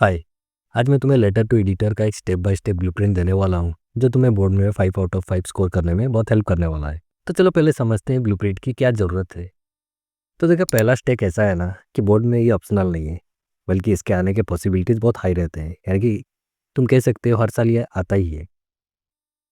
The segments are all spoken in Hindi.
हाय। आज मैं तुम्हें लेटर टू एडिटर का एक स्टेप बाय स्टेप ब्लूप्रिंट देने वाला हूँ जो तुम्हें बोर्ड में 5 आउट ऑफ 5 स्कोर करने में बहुत हेल्प करने वाला है। तो चलो पहले समझते हैं ब्लूप्रिंट की क्या ज़रूरत है। तो देखो, पहला स्टेप ऐसा है ना कि बोर्ड में ये ऑप्शनल नहीं है, बल्कि इसके आने के पॉसिबिलिटीज़ बहुत हाई रहते हैं। यानी कि तुम कह सकते हो हर साल ये आता ही है।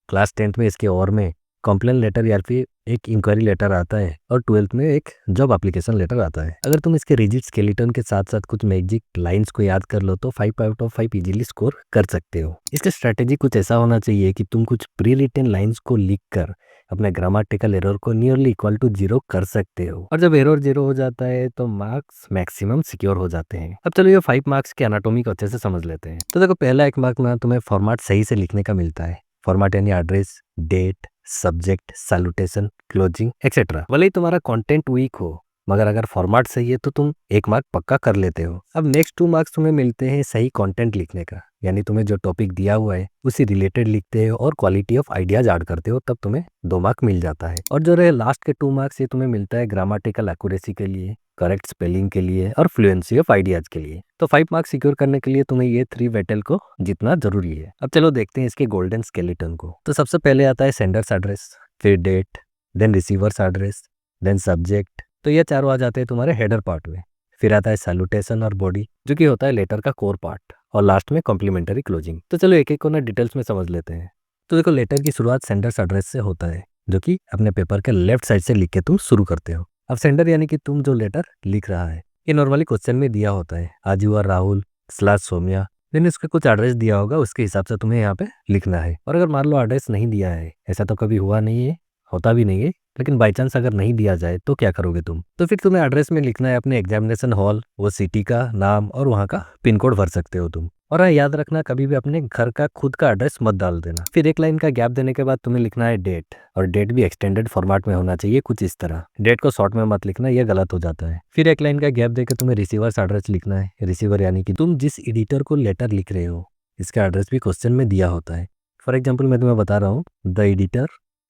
क्लास 10th में इसके और में कंप्लेन लेटर या फिर एक इंक्वायरी लेटर आता है, और 12th में एक जॉब एप्लीकेशन लेटर आता है। अगर तुम इसके रिजिड स्केलेटन के साथ साथ कुछ मैजिक लाइंस को याद कर लो तो 5 आउट ऑफ 5 इजीली स्कोर कर सकते हो। इसका स्ट्रैटेजी कुछ ऐसा होना चाहिए कि तुम कुछ प्री रिटन लाइंस को लिख कर अपने ग्रामेटिकल एरर को नियरली इक्वल टू 0 कर सकते हो, और जब एरर 0 हो जाता है तो मार्क्स मैक्सिमम सिक्योर हो जाते हैं। अब चलो ये 5 मार्क्स के एनाटॉमी को अच्छे से समझ लेते हैं। तो देखो, पहला 1 मार्क ना तुम्हें फॉर्मेट सही से लिखने का मिलता है। फॉर्मेट यानी address, date, subject, salutation, closing etcetera. भले ही तुम्हारा कंटेंट वीक हो, मगर अगर फॉर्मेट सही है तो तुम 1 मार्क पक्का कर लेते हो। अब नेक्स्ट 2 मार्क्स तुम्हें मिलते हैं सही कंटेंट लिखने का, यानी तुम्हें जो टॉपिक दिया हुआ है उसी रिलेटेड लिखते हो और क्वालिटी ऑफ आइडियाज ऐड करते हो, तब तुम्हें 2 मार्क मिल जाता है। और जो रहे लास्ट के 2 मार्क्स, ये तुम्हें मिलता है ग्रामेटिकल एक्यूरेसी के लिए, करेक्ट स्पेलिंग के लिए और फ्लुएंसी ऑफ आइडियाज के लिए। तो 5 मार्क्स सिक्योर करने के लिए तुम्हें ये 3 वेटल को जितना जरूरी है। अब चलो देखते हैं इसके गोल्डन स्केलेटन को। तो सबसे पहले आता है सेंडर्स एड्रेस, फिर date, then receiver's address, then subject. तो ये चारों आ जाते हैं तुम्हारे हेडर पार्ट में। फिर आता है सैल्यूटेशन और बॉडी, जो कि होता है लेटर का कोर पार्ट, और लास्ट में कॉम्प्लीमेंटरी क्लोजिंग। तो चलो एक एक को ना डिटेल्स में समझ लेते हैं। तो देखो, लेटर की शुरुआत सेंडर्स एड्रेस से होता है, जो कि अपने पेपर के लेफ्ट साइड से लिख के तुम शुरू करते हो। अब सेंडर यानी कि तुम जो लेटर लिख रहा है, ये नॉर्मली क्वेश्चन में दिया होता है, आज you are Rahul slash Somya. देन इसका कुछ एड्रेस दिया होगा, उसके हिसाब से तुम्हें यहाँ पे लिखना है। और अगर मान लो एड्रेस नहीं दिया है, ऐसा तो कभी हुआ नहीं है, होता भी नहीं है, लेकिन बाई चांस अगर नहीं दिया जाए तो क्या करोगे तुम? तो फिर तुम्हें एड्रेस में लिखना है अपने एग्जामिनेशन हॉल, वो सिटी का नाम और वहाँ का पिन कोड भर सकते हो तुम। और हाँ, याद रखना कभी भी अपने घर का खुद का एड्रेस मत डाल देना। फिर एक लाइन का गैप देने के बाद तुम्हें लिखना है डेट, और डेट भी एक्सटेंडेड फॉर्मेट में होना चाहिए, कुछ इस तरह। डेट को शॉर्ट में मत लिखना, ये गलत हो जाता है। फिर एक लाइन का गैप देकर तुम्हें रिसीवर्स एड्रेस लिखना है। रिसीवर यानी कि तुम जिस एडिटर को लेटर लिख रहे हो, इसका एड्रेस भी क्वेश्चन में दिया होता है। फॉर एग्जाम्पल मैं तुम्हें बता रहा हूँ, द एडिटर,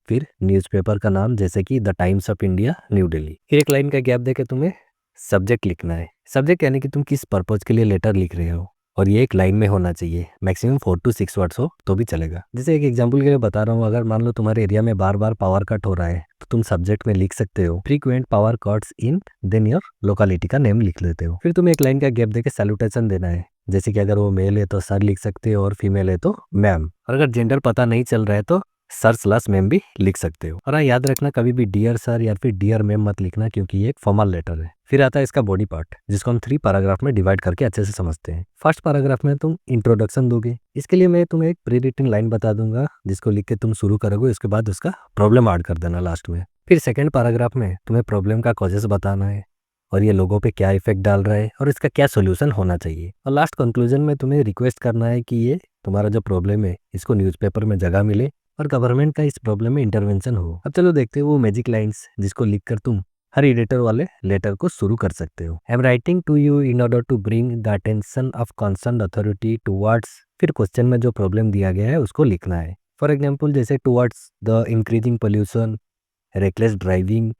फिर न्यूज़पेपर का नाम जैसे कि the times of India new Delhi. फिर एक लाइन का गैप देकर तुम्हें सब्जेक्ट लिखना है। सब्जेक्ट यानी कि तुम किस पर्पज के लिए लेटर लिख रहे हो, और ये एक लाइन में होना चाहिए। मैक्सिमम 4 to 6 वर्ड्स हो तो भी चलेगा। जैसे एक एग्जांपल के लिए बता रहा हूँ, अगर मान लो तुम्हारे एरिया में बार बार पावर कट हो रहा है, तो तुम सब्जेक्ट में लिख सकते हो frequent power cuts in, then your locality का नेम लिख लेते हो। फिर तुम्हें एक लाइन का गैप देकर सैल्यूटेशन देना है। जैसे कि अगर वो मेल है तो सर लिख सकते हो, और फीमेल है तो मैम। और अगर जेंडर पता नहीं चल रहा है तो सर स्लैश मैम भी लिख सकते हो। और हाँ, याद रखना कभी भी डियर सर या फिर डियर मैम मत लिखना, क्योंकि ये एक फॉर्मल लेटर है। फिर आता है इसका बॉडी पार्ट, जिसको हम 3 पैराग्राफ में डिवाइड करके अच्छे से समझते हैं। फर्स्ट पैराग्राफ में तुम इंट्रोडक्शन दोगे। इसके लिए मैं तुम्हें एक प्री रिटन लाइन बता दूंगा, जिसको लिख के तुम शुरू करोगे, उसके बाद उसका प्रॉब्लम ऐड कर देना लास्ट में। फिर सेकेंड पैराग्राफ में तुम्हें प्रॉब्लम का कॉजेस बताना है, और ये लोगों पे क्या इफेक्ट डाल रहा है, और इसका क्या सोल्यूशन होना चाहिए। और लास्ट कंक्लूजन में तुम्हें रिक्वेस्ट करना है कि ये तुम्हारा जो प्रॉब्लम है इसको न्यूज़पेपर में जगह मिले, और गवर्नमेंट का इस प्रॉब्लम में इंटरवेंशन हो। अब चलो देखते हैं वो मैजिक लाइंस जिसको लिखकर तुम हर एडिटर वाले लेटर को शुरू कर सकते हो। I am writing to you in order to bring the attention of concern authority towards, फिर क्वेश्चन में जो प्रॉब्लम दिया गया है उसको लिखना है। फॉर एग्जाम्पल जैसे towards the increasing pollution, reckless driving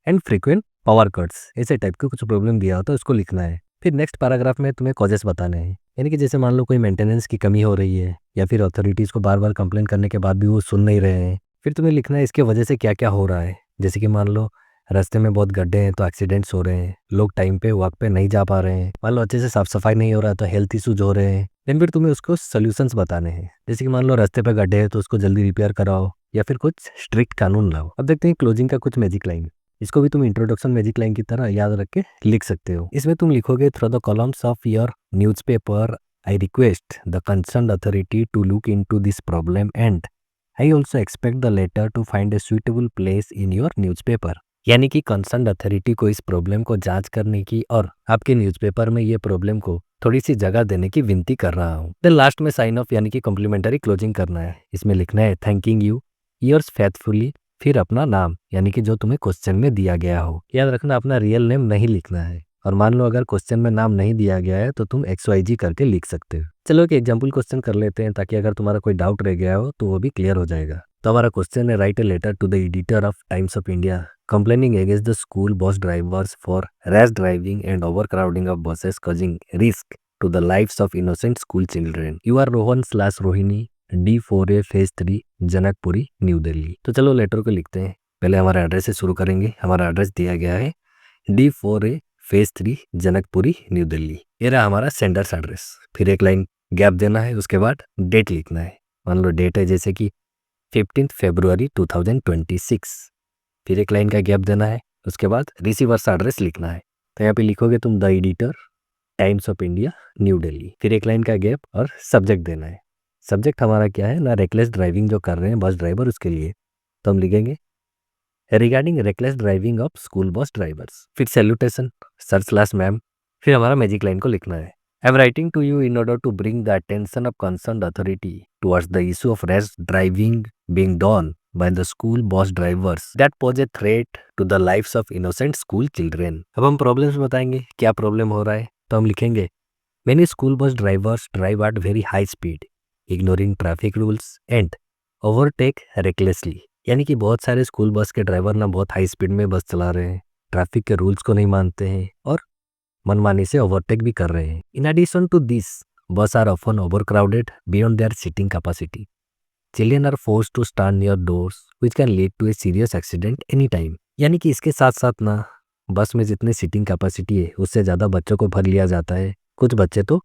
and frequent power cuts, ऐसे टाइप के कुछ प्रॉब्लम दिया होता है, उसको लिखना है। फिर नेक्स्ट पैराग्राफ में तुम्हें कॉजेस बताने हैं, यानी कि जैसे मान लो कोई मेंटेनेंस की कमी हो रही है, या फिर अथॉरिटीज़ को बार बार कंप्लेन करने के बाद भी वो सुन नहीं रहे हैं। फिर तुम्हें लिखना है इसके वजह से क्या क्या हो रहा है। जैसे कि मान लो रास्ते में बहुत गड्ढे हैं तो एक्सीडेंट्स हो रहे हैं, लोग टाइम पे वर्क पे नहीं जा पा रहे हैं, मान लो अच्छे से साफ सफाई नहीं हो रहा है तो हेल्थ इशूज हो रहे हैं। देन फिर तुम्हें उसको सोल्यूशंस बताने हैं। जैसे कि मान लो रास्ते पे गड्ढे हैं तो उसको जल्दी रिपेयर कराओ, या फिर कुछ स्ट्रिक्ट कानून लाओ। अब देखते हैं क्लोजिंग का कुछ मैजिक लाइन। इसको भी तुम इंट्रोडक्शन मैजिक लाइन की तरह याद रख के लिख सकते हो। इसमें तुम लिखोगे, through the columns of your newspaper I request the concerned authority to look into this problem, and I also expect the letter to find a suitable place in your newspaper। यानी कि कंसर्न अथॉरिटी को इस प्रॉब्लम को जांच करने की और आपके न्यूज़पेपर में ये प्रॉब्लम को थोड़ी सी जगह देने की विनती कर रहा हूँ। देन लास्ट में साइन ऑफ यानी कि कॉम्प्लीमेंट्री क्लोजिंग करना है। इसमें लिखना है थैंकिंग यू, योर्स फेथफुली, फिर अपना नाम यानी कि जो तुम्हें क्वेश्चन में दिया गया हो। याद रखना अपना रियल नेम नहीं लिखना है, और मान लो अगर क्वेश्चन में नाम नहीं दिया गया है तो तुम XYG करके लिख सकते हो। चलो एक एग्जाम्पल क्वेश्चन कर लेते हैं, ताकि अगर तुम्हारा कोई डाउट रह गया हो तो वो भी क्लियर हो जाएगा। तो हमारा क्वेश्चन है, write a letter to the editor of Times of India complaining against the school bus drivers for rash driving and overcrowding of buses causing risk to the lives of innocent school children. You are Rohan/Rohini, D4A Phase 3, Janakpuri, new Delhi. तो चलो लेटर को लिखते हैं। पहले हमारा एड्रेस से शुरू करेंगे। हमारा एड्रेस दिया गया है D4A Phase 3, Janakpuri, new Delhi. ये रहा हमारा सेंडर्स एड्रेस। फिर एक लाइन गैप देना है, उसके बाद डेट लिखना है। मान लो डेट है जैसे कि 15 फरवरी 2026। फिर एक लाइन का गैप देना है, उसके बाद रिसीवर्स एड्रेस लिखना है। तो यहाँ पे लिखोगे तुम the editor, times of India, new Delhi. फिर एक लाइन का गैप और सब्जेक्ट देना है। सब्जेक्ट हमारा क्या है ना, रेकलेस ड्राइविंग जो कर रहे हैं बस ड्राइवर, उसके लिए। तो हम लिखेंगे regarding reckless driving of school bus drivers. फिर सैल्यूटेशन सर/मैम। फिर हमारा मैजिक लाइन को लिखना है। I am writing to you in order to bring the attention of concerned authority towards the issue of rash driving being done by the school bus drivers that pose a threat to the lives of innocent school children। अब हम प्रॉब्लम्स बताएंगे, क्या प्रॉब्लम हो रहा है। तो हम लिखेंगे many school bus drivers drive at very high speed, ignoring traffic rules and overtake recklessly। यानी कि बहुत सारे स्कूल बस के ड्राइवर ना बहुत हाई स्पीड में बस चला रहे हैं, ट्रैफिक के रूल्स को नहीं मानते हैं और मनमानी से ओवरटेक भी कर रहे हैं। In addition to this, bus are often overcrowded beyond their seating capacity. Children are forced to stand near doors which can lead to a serious accident anytime। यानी कि इसके साथ साथ ना बस में जितनी सीटिंग कैपेसिटी है उससे ज़्यादा बच्चों को भर लिया जाता है। कुछ बच्चे तो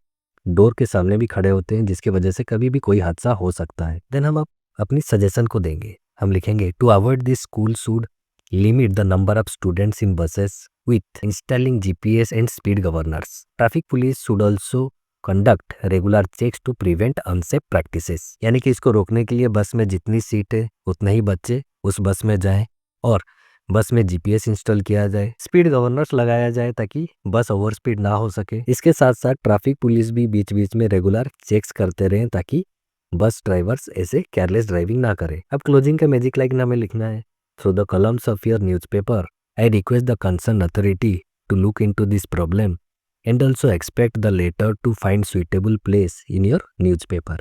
डोर के सामने भी खड़े होते हैं, जिसकी वजह से कभी भी कोई हादसा हो सकता है। देन हम अब अपनी सजेशन को देंगे। हम लिखेंगे to avoid this school should limit the number of students in buses with installing GPS and speed governors. Traffic police should also conduct regular checks to prevent unsafe practices. यानी कि इसको रोकने के लिए बस में जितनी सीट है उतने ही बच्चे उस बस में जाएं और बस में जीपीएस इंस्टॉल किया जाए, स्पीड गवर्नर्स लगाया जाए ताकि बस ओवर स्पीड ना हो सके। इसके साथ साथ ट्रैफिक पुलिस भी बीच बीच में रेगुलर चेक्स करते रहें ताकि बस ड्राइवर्स ऐसे केयरलेस ड्राइविंग ना करें। अब क्लोजिंग का मैजिक लाइन हमें लिखना है। Through the columns of your newspaper I request the concern authority to look into this problem and also expect the letter to find suitable place in your newspaper।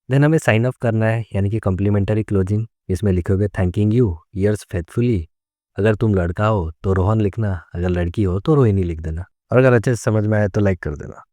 Then हमें साइन ऑफ करना है, यानी कि कम्प्लीमेंट्री क्लोजिंग। इसमें लिखोगे थैंकिंग यू योर्स फेथफुली। अगर तुम लड़का हो तो रोहन लिखना, अगर लड़की हो तो रोहिणी लिख देना। और अगर अच्छे से समझ में आए तो लाइक कर देना।